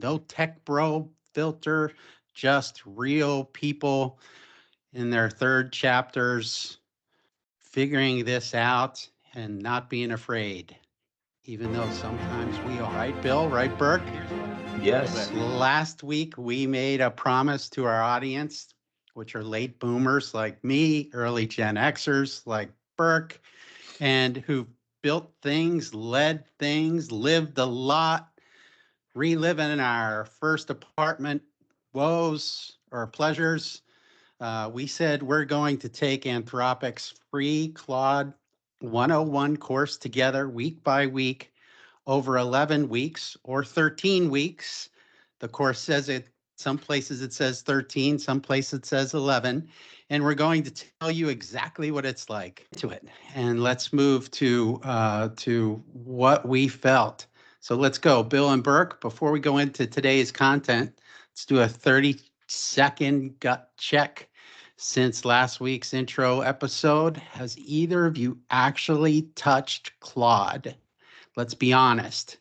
no tech bro filter, just real people in their third chapters figuring this out and not being afraid, even though sometimes we are. Right, Bill? Right, Burke? Yes. Last week, we made a promise to our audience, which are late boomers like me, early Gen Xers like Burke, and who built things, led things, lived a lot, reliving our first apartment woes or pleasures. We said we're going to take Anthropic's free Claude 101 course together week by week over 11 weeks or 13 weeks. The course says it, some places it says 13, some places it says 11. And we're going to tell you exactly what it's like to it. And let's move to what we felt. So let's go, Bill and Burke. Before we go into today's content, let's do a 30-second gut check. Since last week's intro episode, has either of you actually touched Claude? Let's be honest.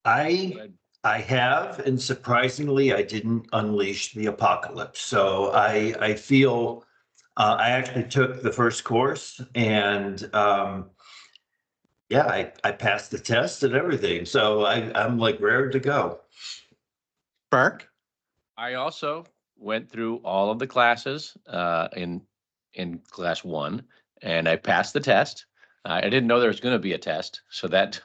I have, and surprisingly, I didn't unleash the apocalypse. So I feel I actually took the first course, and yeah, I passed the test and everything. So I'm like raring to go. Burke? I also went through all of the classes in class 1, and I passed the test. I didn't know there was going to be a test, so that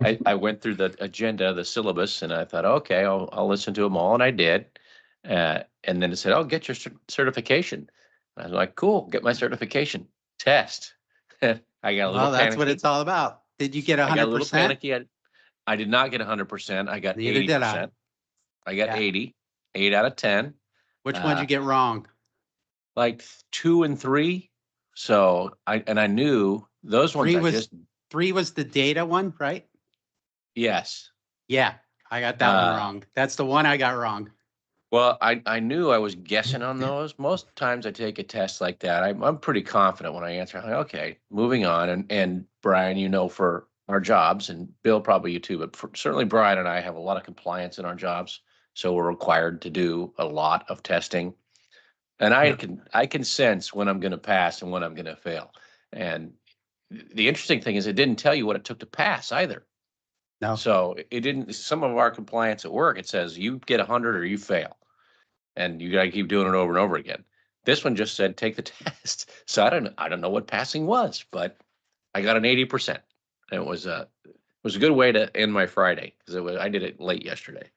I went through the agenda, the syllabus, and I thought, okay, I'll listen to them all, and I did. And then it said, "Oh, get your certification." I was like, "Cool, get my certification." Test. I got a little. Well, that's panicky. what it's all about. Did you get 100%? I got a little panicky. I did not get 100%. I got 80%. I got 80, 8 out of 10. Which one did you get wrong? Like 2 and 3. So I knew those ones. 3 was the data one, right? Yes. Yeah, I got that one wrong. That's the one I got wrong. Well, I knew I was guessing on those. Most times I take a test like that, I'm pretty confident when I answer. I'm like, okay, moving on. And Brian, for our jobs, and Bill, probably you too, but certainly Brian and I have a lot of compliance in our jobs. So we're required to do a lot of testing. And I can sense when I'm going to pass and when I'm going to fail. And the interesting thing is it didn't tell you what it took to pass either. No. So it didn't. Some of our compliance at work, it says you get 100 or you fail, and you got to keep doing it over and over again. This one just said take the test. So I don't know what passing was, but I got an 80%. And it was a good way to end my Friday because I did it late yesterday.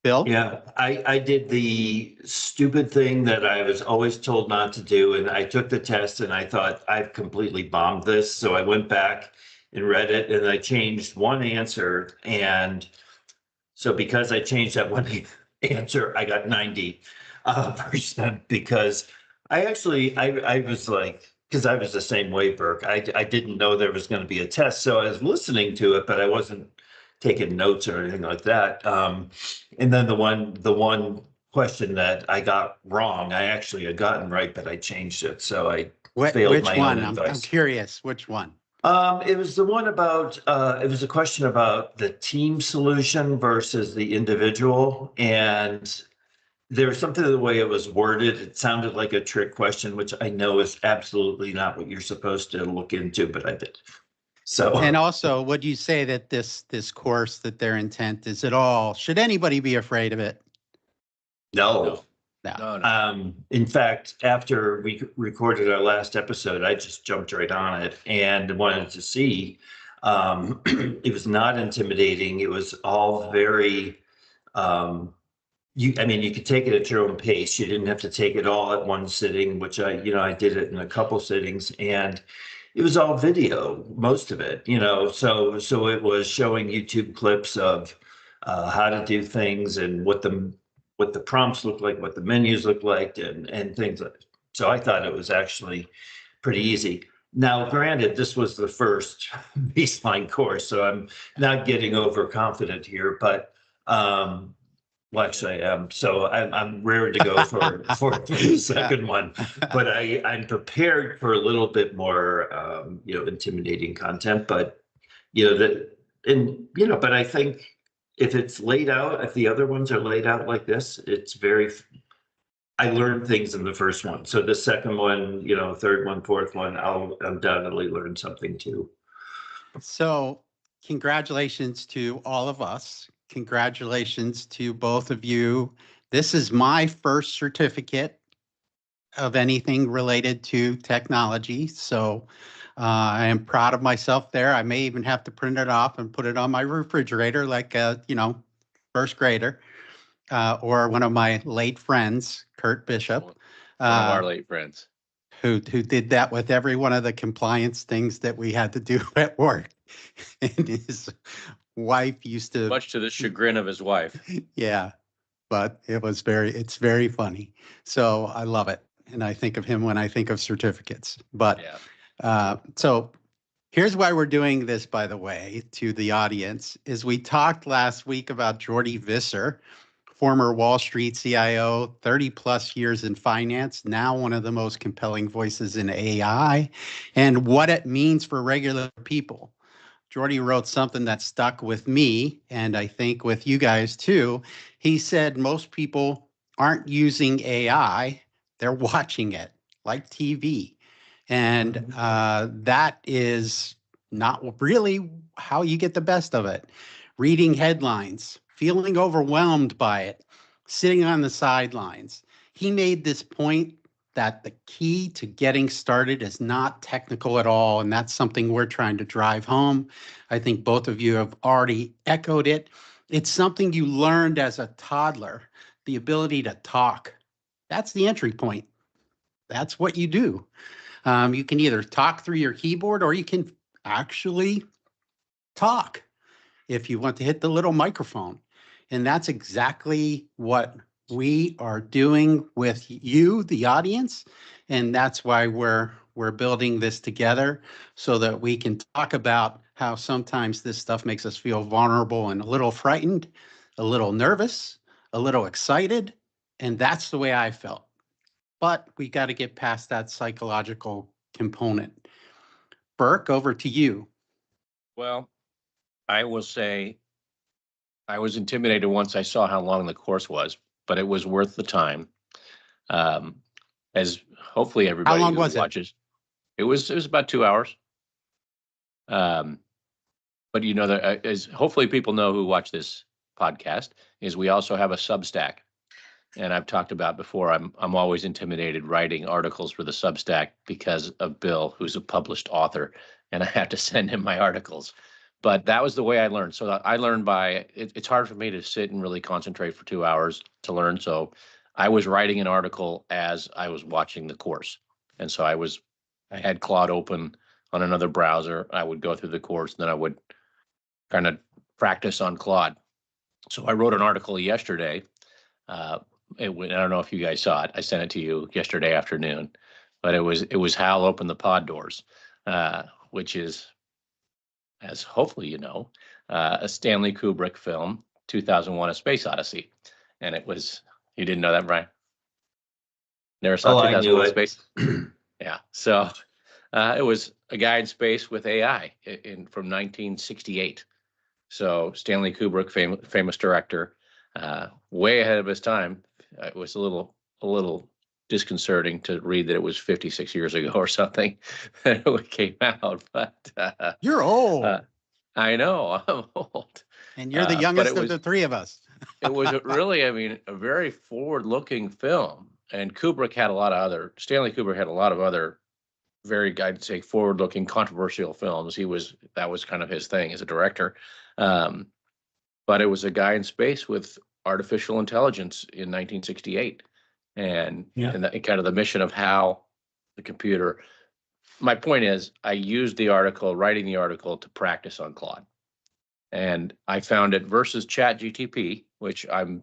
Bill? Yeah, I did the stupid thing that I was always told not to do, and I took the test and I thought I've completely bombed this. So I went back and read it, and I changed one answer. And so because I changed that one answer, I got 90% because I was like, because I was the same way, Burke. I didn't know there was going to be a test. So I was listening to it, but I wasn't taking notes or anything like that. And then the one question that I got wrong, I actually had gotten right, but I changed it. So I failed my own advice. I'm curious, which one? It was the one about, it was a question about the team solution versus the individual. And there was something in the way it was worded. It sounded like a trick question, which I know is absolutely not what you're supposed to look into, but I did. So, and also, would you say that this course, that their intent is at all, should anybody be afraid of it? No. In fact, after we recorded our last episode, I just jumped right on it and wanted to see. It was not intimidating. It was all very, you could take it at your own pace. You didn't have to take it all at one sitting, which I did it in a couple sittings, and it was all video, most of it, so it was showing YouTube clips of how to do things and what the prompts look like, what the menus look like, and things like that. So I thought it was actually pretty easy. Now, granted, this was the first baseline course, so I'm not getting overconfident here, but well, actually, I am. So I'm raring to go for the second one, but I'm prepared for a little bit more, intimidating content. But but I think if it's laid out, if the other ones are laid out like this, it's I learned things in the first one. So the second one, third one, fourth one, I'll undoubtedly learn something too. So congratulations to all of us. Congratulations to both of you. This is my first certificate of anything related to technology. So I am proud of myself there. I may even have to print it off and put it on my refrigerator like a, first grader or one of my late friends, Kurt Bishop. One of our late friends. Who did that with every one of the compliance things that we had to do at work. And his wife used to... Much to the chagrin of his wife. Yeah, but it's very funny. So I love it. And I think of him when I think of certificates. But so here's why we're doing this, by the way, to the audience, is we talked last week about Jordi Visser, former Wall Street CIO, 30 plus years in finance, now one of the most compelling voices in AI, and what it means for regular people. Jordi wrote something that stuck with me, and I think with you guys too. He said most people aren't using AI, they're watching it like TV. And that is not really how you get the best of it. Reading headlines, feeling overwhelmed by it, sitting on the sidelines. He made this point that the key to getting started is not technical at all, and that's something we're trying to drive home. I think both of you have already echoed it. It's something you learned as a toddler, the ability to talk. That's the entry point. That's what you do. You can either talk through your keyboard or you can actually talk if you want to hit the little microphone. And that's exactly what we are doing with you, the audience. And that's why we're building this together so that we can talk about how sometimes this stuff makes us feel vulnerable and a little frightened, a little nervous, a little excited. And that's the way I felt. But we got to get past that psychological component. Burke, over to you. Well, I will say I was intimidated once I saw how long the course was, but it was worth the time. As hopefully everybody how long who was watches, it was about 2 hours. But that as hopefully people know who watch this podcast is we also have a Substack. And I've talked about before, I'm always intimidated writing articles for the Substack because of Bill, who's a published author, and I have to send him my articles. But that was the way I learned. So I learned it's hard for me to sit and really concentrate for 2 hours to learn. So I was writing an article as I was watching the course. And so I had Claude open on another browser. I would go through the course, and then I would kind of practice on Claude. So I wrote an article yesterday. I don't know if you guys saw it. I sent it to you yesterday afternoon, but it was Hal Open the Pod Doors, which is, as hopefully you know, a Stanley Kubrick film, 2001: A Space Odyssey, and it was. You didn't know that, Brian? Never saw 2001: Space. Yeah, so it was a guy in space with AI from 1968. So Stanley Kubrick, famous director, way ahead of his time. It was a little disconcerting to read that it was 56 years ago or something that it came out. But you're old. I know, I'm old. And you're the youngest of the three of us. It was really, a very forward-looking film. And Stanley Kubrick had a lot of other very, I'd say, forward-looking, controversial films. That was kind of his thing as a director. But it was a guy in space with artificial intelligence in 1968, and kind of the mission of how the computer. My point is, I used writing the article to practice on Claude, and I found it versus ChatGPT, which I'd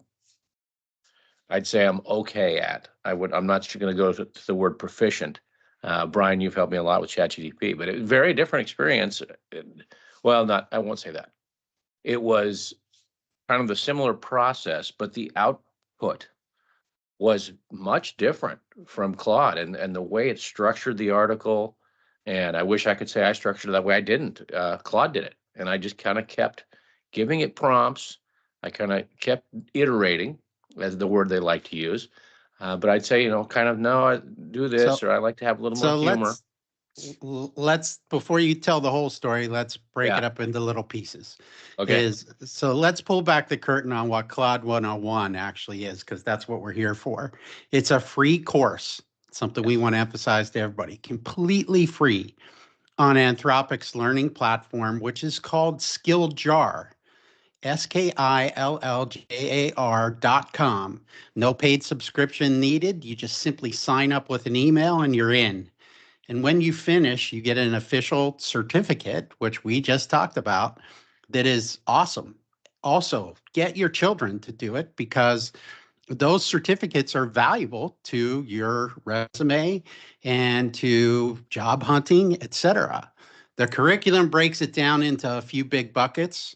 say I'm okay at. I'm not going to go to the word proficient. Brian, you've helped me a lot with ChatGPT, but it very different experience. I won't say that. It was kind of the similar process, but the output was much different from Claude, and the way it structured the article. And I wish I could say I structured it that way. I didn't. Claude did it, and I just kind of kept giving it prompts, I kind of kept iterating, as the word they like to use. But I'd say, kind of, no, I do this, or I like to have a little more humor. Let's before you tell the whole story, let's break it up into little pieces. Okay. So let's pull back the curtain on what Claude 101 actually is, because that's what we're here for. It's a free course, something we want to emphasize to everybody, completely free on Anthropic's learning platform, which is called SkillJar. SkillJar.com. No paid subscription needed. You just simply sign up with an email and you're in. And when you finish, you get an official certificate, which we just talked about, that is awesome. Also, get your children to do it, because those certificates are valuable to your resume and to job hunting, etc. The curriculum breaks it down into a few big buckets.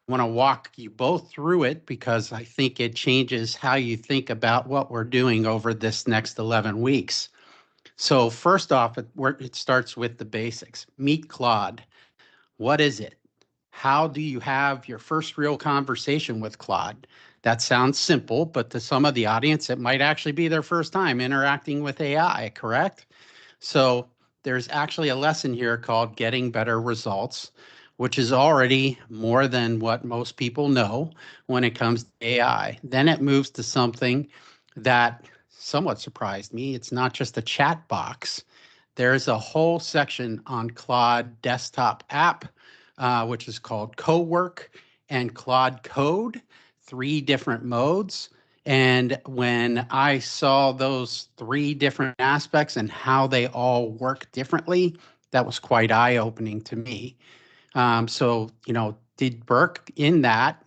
I want to walk you both through it because I think it changes how you think about what we're doing over this next 11 weeks. So first off, it starts with the basics. Meet Claude. What is it? How do you have your first real conversation with Claude? That sounds simple, but to some of the audience, it might actually be their first time interacting with AI, correct? So there's actually a lesson here called Getting Better Results, which is already more than what most people know when it comes to AI. Then it moves to something that somewhat surprised me. It's not just a chat box. There's a whole section on Claude desktop app, which is called Co-work and Claude Code, 3 different modes. And when I saw those 3 different aspects and how they all work differently, that was quite eye-opening to me. So, did Burke in that,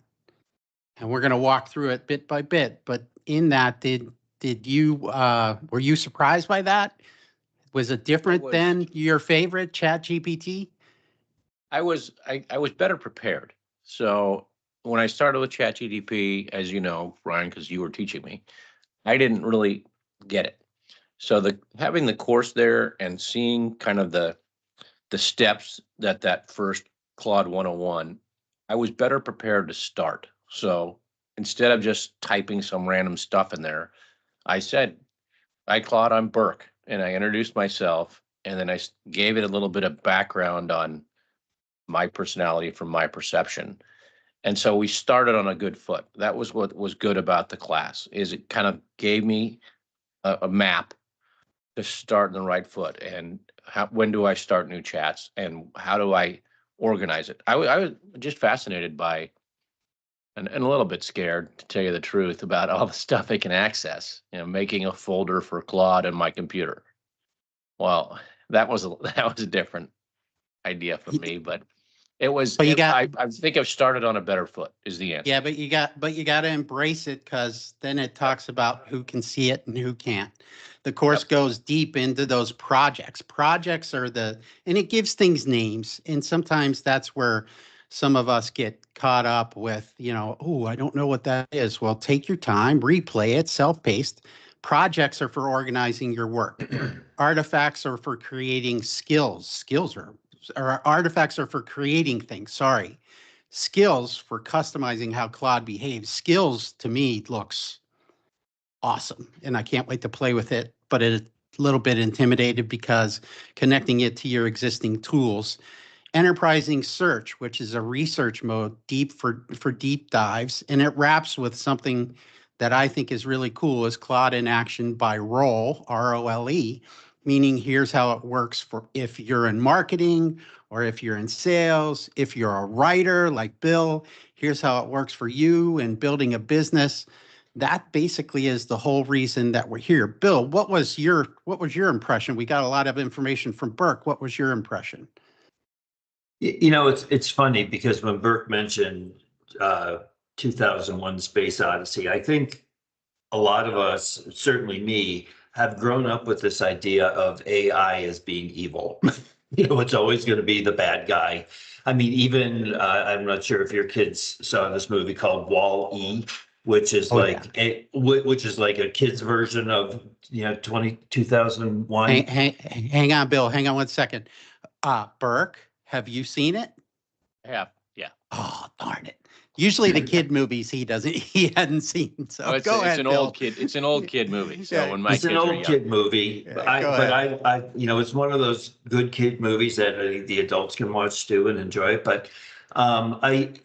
and we're going to walk through it bit by bit, but in that, did you, were you surprised by that? Was it different than your favorite ChatGPT? I was better prepared. So when I started with ChatGPT, as you know, Ryan, because you were teaching me, I didn't really get it. So having the course there and seeing kind of the steps that first Claude 101, I was better prepared to start. So instead of just typing some random stuff in there, I said, "Hi, Claude, I'm Burke," and I introduced myself, and then I gave it a little bit of background on my personality from my perception. And so we started on a good foot. That was what was good about the class, is it kind of gave me a map to start in the right foot. And when do I start new chats, and how do I organize it? I was just fascinated by, and a little bit scared, to tell you the truth, about all the stuff I can access, making a folder for Claude in my computer. Well, that was a different idea for me, but it was. But I think I've started on a better foot, is the answer. Yeah, but you got to embrace it, because then it talks about who can see it and who can't. The course goes deep into those projects. Projects are and it gives things names. And sometimes that's where some of us get caught up with, oh, I don't know what that is. Well, take your time, replay it, self-paced. Projects are for organizing your work. Artifacts are for creating skills. Or artifacts are for creating things. Sorry. Skills for customizing how Claude behaves. Skills, to me, looks awesome, and I can't wait to play with it, but it's a little bit intimidated because connecting it to your existing tools. Enterprising search, which is a research mode deep for deep dives, and it wraps with something that I think is really cool, is Claude in action by role, ROLE, meaning here's how it works for if you're in marketing, or if you're in sales, if you're a writer like Bill, here's how it works for you in building a business. That basically is the whole reason that we're here. Bill, what was your impression? We got a lot of information from Burke. What was your impression? It's funny because when Burke mentioned 2001 Space Odyssey, I think a lot of us, certainly me, have grown up with this idea of AI as being evil. It's always going to be the bad guy. I mean, even I'm not sure if your kids saw this movie called Wall-E, which is which is like a kid's version of 2001. Hang on, Bill. Hang on 1 second. Burke, have you seen it? Yeah. Oh, darn it. Usually the kid movies he hadn't seen. So Well, go ahead, it's an Bill. old kid. It's an old kid movie. So Yeah, when my It's kids an are old young, kid movie, Yeah, but go I, it's one of those good kid movies that the adults can watch too and enjoy it. But when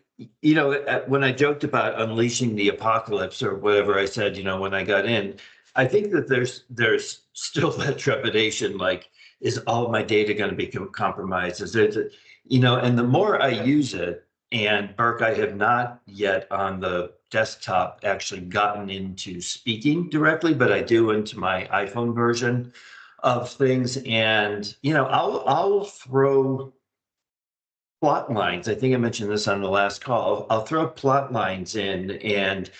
I joked about unleashing the apocalypse or whatever I said, when I got in, I think that there's still that trepidation, like, is all of my data going to be compromised? Is it, and the more I use it, and Burke, I have not yet on the desktop actually gotten into speaking directly, but I do into my iPhone version of things. And, I'll throw plot lines. I think I mentioned this on the last call. I'll throw plot lines in and,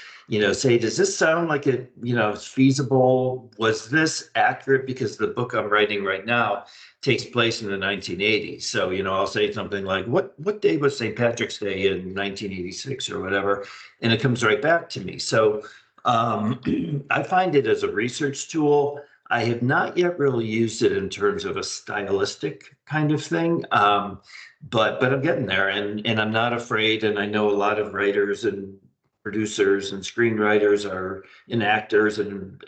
say, does this sound like it's feasible? Was this accurate? Because the book I'm writing right now takes place in the 1980s. So, I'll say something like, what day was St. Patrick's Day in 1986 or whatever? And it comes right back to me. So I find it as a research tool. I have not yet really used it in terms of a stylistic kind of thing. But I'm getting there, and I'm not afraid. And I know a lot of writers and producers and screenwriters and actors and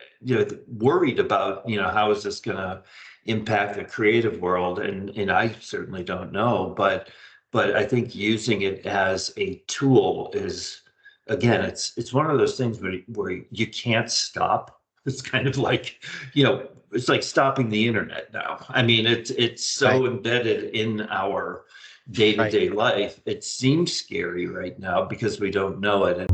worried about how is this going to impact the creative world, and I certainly don't know, but I think using it as a tool is, again, it's one of those things where you can't stop. It's kind of like, it's like stopping the internet now. I mean, it's so embedded in our day-to-day life. It seems scary right now because we don't know it.